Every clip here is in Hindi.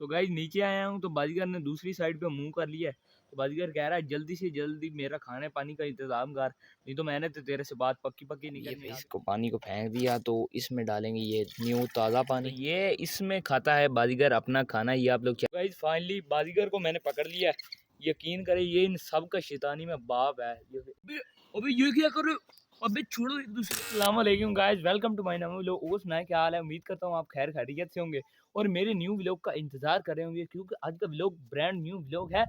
तो गाइस नीचे आया हूँ तो बाजीगर ने दूसरी साइड पे मुंह कर लिया है। तो बाजीगर कह रहा है जल्दी से जल्दी मेरा खाने पानी का इंतजाम कर, नहीं तो मैंने तो तेरे से बात पक्की पक्की नहीं ये करनी। इसको पानी को फेंक दिया तो इसमें डालेंगे ये न्यू ताज़ा तो पानी। ये इसमें खाता है बाजीगर अपना खाना, ये आप लोग गाइस फाइनली बाजीगर को मैंने पकड़ लिया है। यकीन करें ये इन सब का शैतानी में बाप है। अबे ये क्या कर रहे हो? अबे छोड़ो एक दूसरे। अस्सलाम वालेकुम guys, welcome to my new vlog. और सुनाए क्या हाल है? उम्मीद करता हूँ आप खैर खैरियत से होंगे और मेरे न्यू व्लॉग का इंतजार कर रहे होंगे, क्योंकि आज का व्लॉग ब्रांड न्यू व्लॉग है।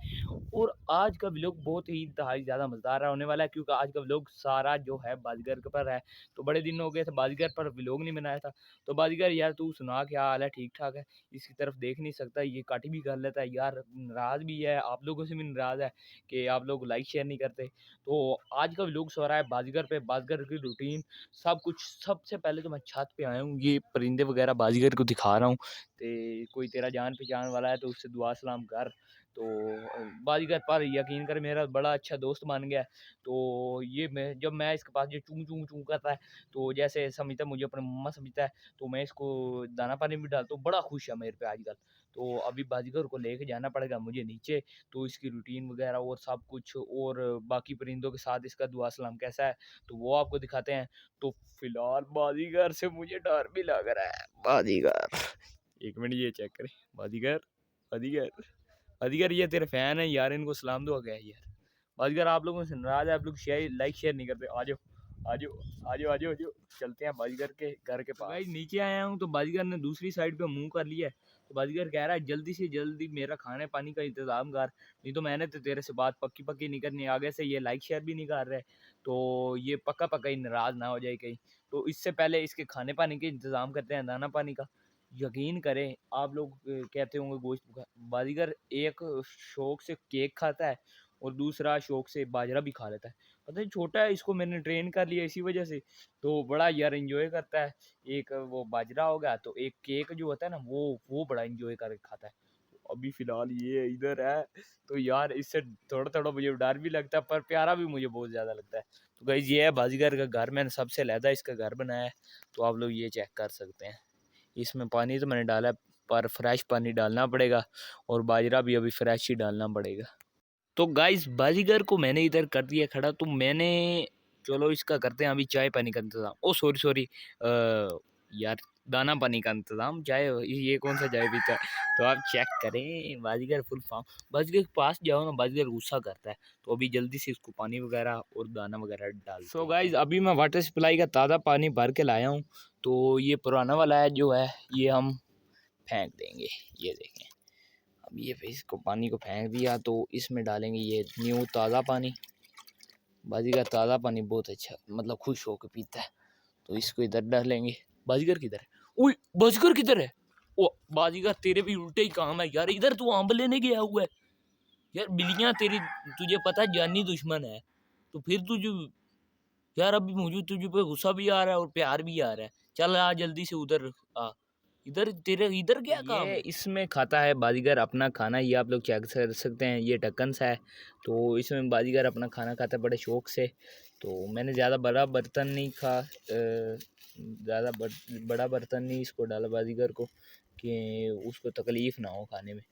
और आज का व्लॉग बहुत ही इंतहाई ज़्यादा मज़ेदार होने वाला है, क्योंकि आज का व्लॉग सारा जो है बाजीगर के पर है। तो बड़े दिन हो गए थे बाजीगर पर व्लॉग नहीं बनाया था। तो बाजीगर यार तू सुना क्या हाल है? ठीक ठाक है? इसकी तरफ देख नहीं सकता, ये काटी भी कर लेता है यार, नाराज़ भी है, आप लोगों से भी नाराज़ है कि आप लोग लाइक शेयर नहीं करते। तो आज का व्लॉग सो रहा है बाजीगर पे, बाजीगर की रूटीन सब कुछ। सबसे पहले तो मैं छत पे आया हूँ, ये परिंदे वगैरह बाजीगर को दिखा रहा हूँ। तो कोई तेरा जान पहचान वाला है तो उससे दुआ सलाम कर। तो बाजीगर पर यकीन कर मेरा बड़ा अच्छा दोस्त बन गया है। तो ये मैं इसके पास जो चूं चूं चूं करता है, तो जैसे समझता है मुझे अपने मम्मा समझता है, तो मैं इसको दाना पानी भी डालता हूँ, बड़ा खुश है मेरे पे आजकल। तो अभी बाजीगर को लेके जाना पड़ेगा मुझे नीचे, तो इसकी रूटीन वगैरह और सब कुछ और बाकी परिंदों के साथ इसका दुआ सलाम कैसा है तो वो आपको दिखाते हैं। तो फिलहाल बाजीगर से मुझे डर भी लग रहा है। बाजीगर, एक मिनट ये चेक करें। बाजीगर, बाजीगर, बाजीगर ये तेरे फैन है यार, इनको सलाम दुआ क्या है यार। बाजीगर आप लोगों से नाराज है, आप लोग शेयर लाइक शेयर नहीं करते। आ जाओ आ जाओ आ जाओ आ जाओ आ जाओ, चलते हैं बाजीगर के घर के पास। भाई नीचे आया हूँ तो बाजीगर ने दूसरी साइड पे मुंह कर लिया है। तो बाजीगर कह रहा है जल्दी से जल्दी मेरा खाने पानी का इंतजाम कर, नहीं तो मैंने तो तेरे से बात पक्की पक्की नहीं करनी। आगे से ये लाइक शेयर भी नहीं कर रहे, तो ये पक्का पक्का ही नाराज ना हो जाए कहीं। तो इससे पहले इसके खाने पानी के इंतजाम करते हैं, दाना पानी का। यकीन करें आप लोग कहते होंगे गोश्त बाजीगर एक शौक से केक खाता है और दूसरा शौक से बाजरा भी खा लेता है। पता नहीं छोटा है, इसको मैंने ट्रेन कर लिया इसी वजह से, तो बड़ा यार एंजॉय करता है। एक वो बाजरा हो गया, तो एक केक जो होता है ना वो बड़ा एंजॉय करके खाता है। तो अभी फिलहाल ये इधर है, तो यार इससे थोड़ा थोड़ा मुझे डर भी लगता है, पर प्यारा भी मुझे बहुत ज़्यादा लगता है। तो गाइस ये है बाजीगर का घर, मैंने सबसे अलहदा इसका घर बनाया है, तो आप लोग ये चेक कर सकते हैं। इसमें पानी तो मैंने डाला है, पर फ्रेश पानी डालना पड़ेगा और बाजरा भी अभी फ्रेश ही डालना पड़ेगा। तो गाइस बाजीगर को मैंने इधर कर दिया खड़ा, तो मैंने चलो इसका करते हैं अभी चाय पानी का इंतज़ाम। ओ सॉरी सॉरी, यार दाना पानी का इंतज़ाम। चाय ये कौन सा चाय पीता है? तो आप चेक करें बाजीगर फुल फार्म। बाजीगर के पास जाओ ना, बाजीगर गुस्सा करता है। तो अभी जल्दी से इसको पानी वगैरह और दाना वगैरह डालते सो गाइस अभी मैं वाटर सप्लाई का ताज़ा पानी भर के लाया हूँ। तो ये पुराना वाला है जो है, ये हम फेंक देंगे। ये देखें, अब ये इसको पानी को फेंक दिया तो इसमें डालेंगे ये न्यू ताज़ा पानी। बाजीगर ताज़ा पानी बहुत अच्छा मतलब खुश होकर पीता है, तो इसको इधर डालेंगे। बाजीगर किधर है? ओए बाजीगर किधर है? ओ बाजीगर तेरे भी उल्टे ही काम है यार, इधर तू आंब लेने गया हुआ है यार। बिल्लियाँ तेरी तुझे पता है जानी दुश्मन है, तो फिर तुझे यार अभी मुझे तुझे पे गुस्सा भी आ रहा है और प्यार भी आ रहा है। चल आ जल्दी से उधर आ, इधर तेरे इधर क्या काम है? इसमें खाता है बाजीगर अपना खाना, ये आप लोग चेक कर सकते हैं, ये ढक्कन सा है। तो इसमें बाजीगर अपना खाना खाता है बड़े शौक से। तो मैंने ज़्यादा बड़ा बर्तन नहीं ज़्यादा बड़ा बर्तन नहीं इसको डाला बाजीगर को, कि उसको तकलीफ़ ना हो खाने में।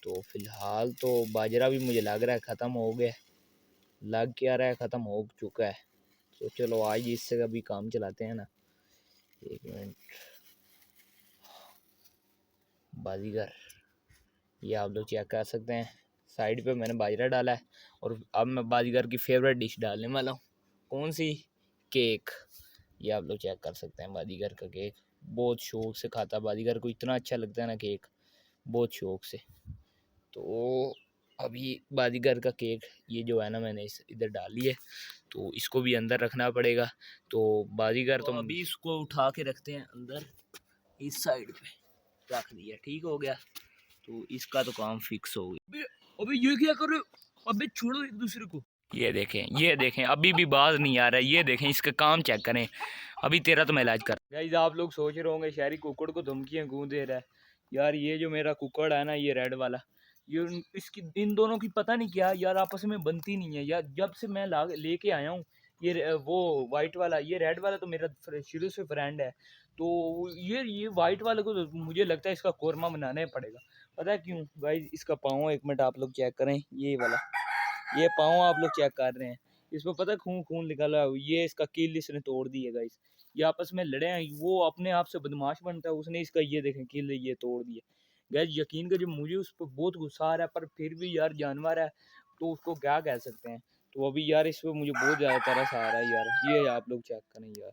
तो फ़िलहाल तो बाजरा भी मुझे लग रहा है ख़त्म हो गया, लग क्या रहा है ख़त्म हो चुका है। तो चलो आज इससे अभी काम चलाते हैं ना। एक मिनट, बाजीगर ये आप लोग चेक कर सकते हैं, साइड पे मैंने बाजरा डाला है। और अब मैं बाजीगर की फेवरेट डिश डालने वाला हूँ। कौन सी? केक। ये आप लोग चेक कर सकते हैं, बाजीगर का केक बहुत शौक से खाता है। बाजीगर को इतना अच्छा लगता है ना केक, बहुत शौक से। तो अभी बाजीगर का केक ये जो है ना मैंने इधर डाली है, तो इसको भी अंदर रखना पड़ेगा। तो बाजीगर तो अभी इसको उठा के रखते हैं अंदर, इस साइड पे रख दिया, ठीक हो गया। तो इसका तो काम फिक्स हो गया। अबे ये क्या कर रहे हो? अबे छोड़ो एक दूसरे को। ये देखें अभी भी बाज नहीं आ रहा है। ये देखें इसका काम चेक करें। अभी तेरा तो मैं इलाज कर। गाइस आप लोग सोच रहे होंगे शहरी कुक्कड़ को धमकियां क्यों दे रहा है यार। ये जो मेरा कुक्कड़ है ना, ये रेड वाला, ये इसकी इन दोनों की पता नहीं क्या यार आपस में बनती नहीं है यार। जब से मैं लेके आया हूँ वो वाइट वाला, ये रेड वाला तो मेरा शुरू से फ्रेंड है। तो ये वाइट वाले को तो मुझे लगता है इसका कोरमा बनाना ही पड़ेगा। पता है क्यों गाइस? इसका पाँव एक मिनट आप लोग चेक करें, ये वाला, ये पाँव आप लोग चेक कर रहे हैं, इसमें पता है खून खून निकला है, ये इसका कील इसने तोड़ दी है गाइस। ये आपस में लड़े हैं, वो अपने आप से बदमाश बनता है, उसने इसका ये देखें कील ये तोड़ दिया। गाइस यकीन करिए मुझे उस पर बहुत गुस्सा आ रहा है, पर फिर भी यार जानवर है तो उसको क्या कह सकते हैं। तो अभी यार इस पे मुझे बहुत ज़्यादा तरस आ रहा है यार, ये आप लोग चेक करें यार।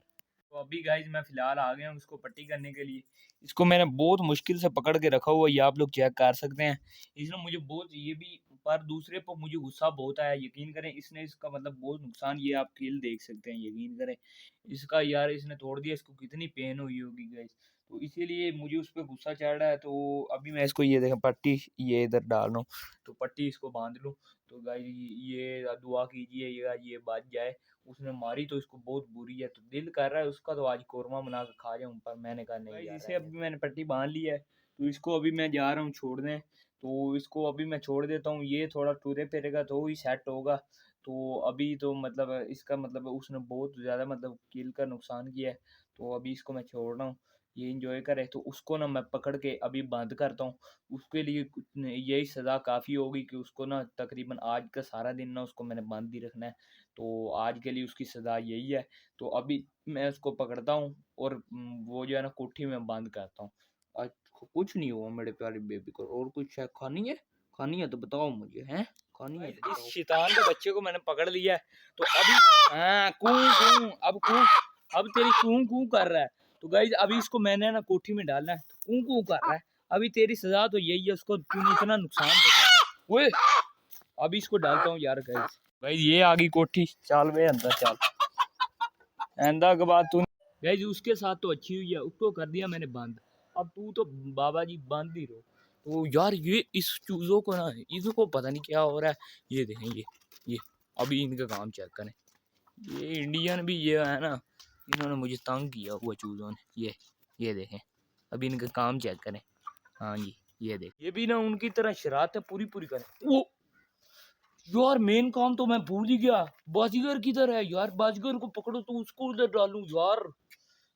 तो अभी गाइज मैं फ़िलहाल आ गया हूँ उसको पट्टी करने के लिए। इसको मैंने बहुत मुश्किल से पकड़ के रखा हुआ है, ये आप लोग चेक कर सकते हैं। इसने मुझे बहुत ये भी, पर दूसरे पर मुझे गुस्सा बहुत आया, यकीन करें इसने इसका मतलब बहुत नुकसान, ये आप कील देख सकते हैं, यकीन करें। इसका यार इसने तोड़ दिया, इसको कितनी पेन हुई होगी गाइज। तो इसीलिए मुझे उस पर गुस्सा चढ़ रहा है, तो अभी मैं इसको ये देखें पट्टी ये इधर डाल रहा हूँ, तो पट्टी इसको बांध लूँ। तो गाइज ये दुआ कीजिए ये बच जाए। उसने मारी तो इसको बहुत बुरी है, तो दिल कर रहा है उसका तो आज कोरमा बना के खा जाऊं, पर मैंने कहा नहीं यार। इसे अभी मैंने पट्टी बांध ली है, तो इसको अभी मैं जा रहा हूँ छोड़ने। तो इसको अभी मैं छोड़ देता हूँ, ये थोड़ा टूरे फिरेगा तो ही सेट होगा। तो अभी तो मतलब इसका मतलब उसने बहुत ज़्यादा मतलब कील का नुकसान किया है, तो अभी इसको मैं छोड़ रहा हूँ, ये इंजॉय करे। तो उसको ना मैं पकड़ के अभी बंद करता हूँ, उसके लिए यही सज़ा काफ़ी होगी कि उसको ना तकरीबन आज का सारा दिन ना उसको मैंने बंद ही रखना है। तो आज के लिए उसकी सज़ा यही है। तो अभी मैं उसको पकड़ता हूँ और वो जो है ना कोठी में बंद करता हूँ। आज कुछ नहीं हुआ मेरे प्यारे बेबी को, और कुछ है खानी है? खानी है तो बताओ मुझे, हैं? खानी है तो इस बताओ। शैतान के बच्चे को मैंने पकड़ लिया है, तो अभी हाँ कूं कूं अब कूं, अब तेरी कूं कूं कर रहा है। तो गाइज अभी इसको मैंने ना कोठी में डालना है, तो कूं कूं कर रहा है। अभी तेरी सजा तो यही है, उसको तूने इतना नुकसान तो किया। ओए अभी इसको डालता हूँ यार गाइज। गाइज ये आ गई कोठी, चल वे अंदर चल। आइंदा के बाद तू गाइज उसके साथ तो अच्छी हुई है, उसको कर दिया मैंने बंद, अब तू तो बाबा जी बंद ही रहो। तो यार ये इस चूज़ों को ना, इसको पता नहीं क्या हो रहा है। ये देखें ये अभी इनका काम चेक करें, ये इंडियन भी ये है ना, इन्होंने मुझे तंग किया हुआ चूज़ों ने। ये देखें अभी इनका काम चेक करें। हाँ जी ये देख, ये भी ना उनकी तरह शरारत है पूरी पूरी करें। वो यार मेन काम तो मैं भूल ही गया, बाजीगर किधर है यार? बाजीगर को पकड़ो तो उसको उधर डालूं यार।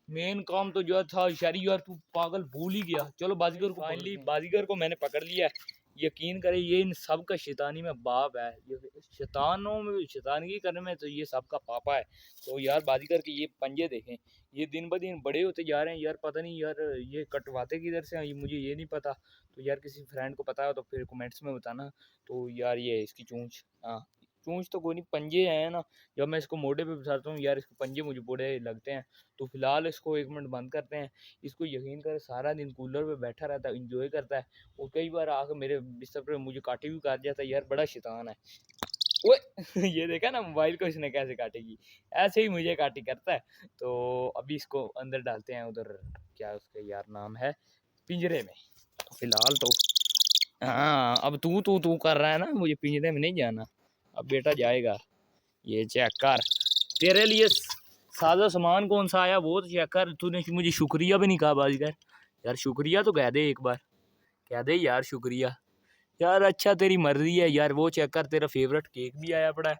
मेन काम तो जो था शहरी यार, तू पागल भूल ही गया। चलो बाजीगर को फाइनली बाजीगर को मैंने पकड़ लिया है। यकीन करें ये इन सब का शैतानी में बाप है, ये शैतानों में शैतानगी करने में तो ये सबका पापा है। तो यार बाजीगर के ये पंजे देखें, ये दिन ब दिन बड़े होते जा रहे हैं यार, पता नहीं यार ये कटवाते किधर से हैं, ये मुझे ये नहीं पता। तो यार किसी फ्रेंड को पता हो तो फिर कमेंट्स में बताना। तो यार ये इसकी चूंच, हाँ चूंच तो कोई नहीं, पंजे हैं ना, जब मैं इसको मोटे पे बिठाता हूँ यार इसके पंजे मुझे बड़े लगते हैं। तो फिलहाल इसको एक मिनट बंद करते हैं। इसको यकीन करें सारा दिन कूलर पे बैठा रहता है, इंजॉय करता है, और कई बार आकर मेरे बिस्तर पे मुझे काटी भी काट जाता है यार, बड़ा शैतान है। ओए ये देखा ना मोबाइल को इसने कैसे काटेगी, ऐसे ही मुझे काटी करता है। तो अभी इसको अंदर डालते हैं, उधर क्या उसका यार नाम है, पिंजरे में। तो फिलहाल तो हाँ अब तू कर रहा है ना, मुझे पिंजरे में नहीं जाना, अब बेटा जाएगा। ये चेक कर, तेरे लिए सादा सामान कौन सा आया वो तो चेक कर। तूने मुझे शुक्रिया भी नहीं कहा बाजीगर, यार शुक्रिया तो कह दे एक बार, कह दे यार शुक्रिया। यार अच्छा तेरी मर्जी है यार, वो चेक कर तेरा फेवरेट केक भी आया पड़ा है,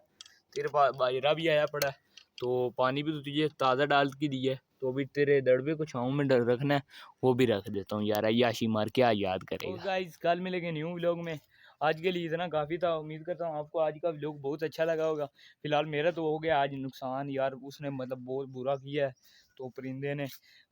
तेरे पास बाजरा भी आया पड़ा है, तो पानी भी तो तुझे ताज़ा डाल के दिया है। तो अभी तेरे दड़बे को छाँव में रखना है, वो भी रख देता हूँ यार, अय्याशी मार क्या याद करेगा। तो गाइस कल मिलेंगे न्यू व्लॉग में, आज के लिए इतना काफ़ी था। उम्मीद करता हूँ आपको आज का व्लॉग बहुत अच्छा लगा होगा। फिलहाल मेरा तो हो गया आज नुकसान यार, उसने मतलब बहुत बुरा किया है तो परिंदे ने।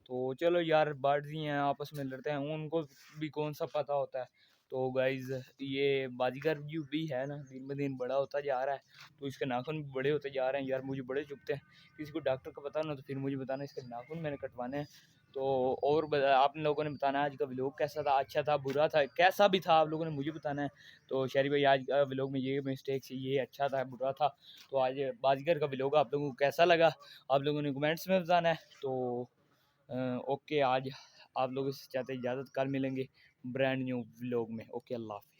तो चलो यार बर्ड्स ही हैं, आपस में लड़ते हैं, उनको भी कौन सा पता होता है। तो गाइज़ ये बाजीगर जो भी है ना दिन ब दिन बड़ा होता जा रहा है, तो इसके नाखून भी बड़े होते जा रहे हैं यार, मुझे बड़े चुभते हैं। किसी को डॉक्टर का पता ना तो फिर मुझे बताना, इसके नाखून मैंने कटवाने हैं। तो और आप लोगों ने बताना आज का व्लॉग कैसा था, अच्छा था बुरा था, कैसा भी था आप लोगों ने मुझे बताना है। तो शहरी भाई आज का व्लॉग में ये मिस्टेक थी, ये अच्छा था बुरा था। तो आज बाजीगर का व्लॉग आप लोगों को कैसा लगा, आप लोगों ने कमेंट्स में बताना है। तो ओके आज आप लोगों से चाहते इजाज़त, कल मिलेंगे ब्रांड न्यू व्लॉग में। ओके अल्लाह हाफ़िज़।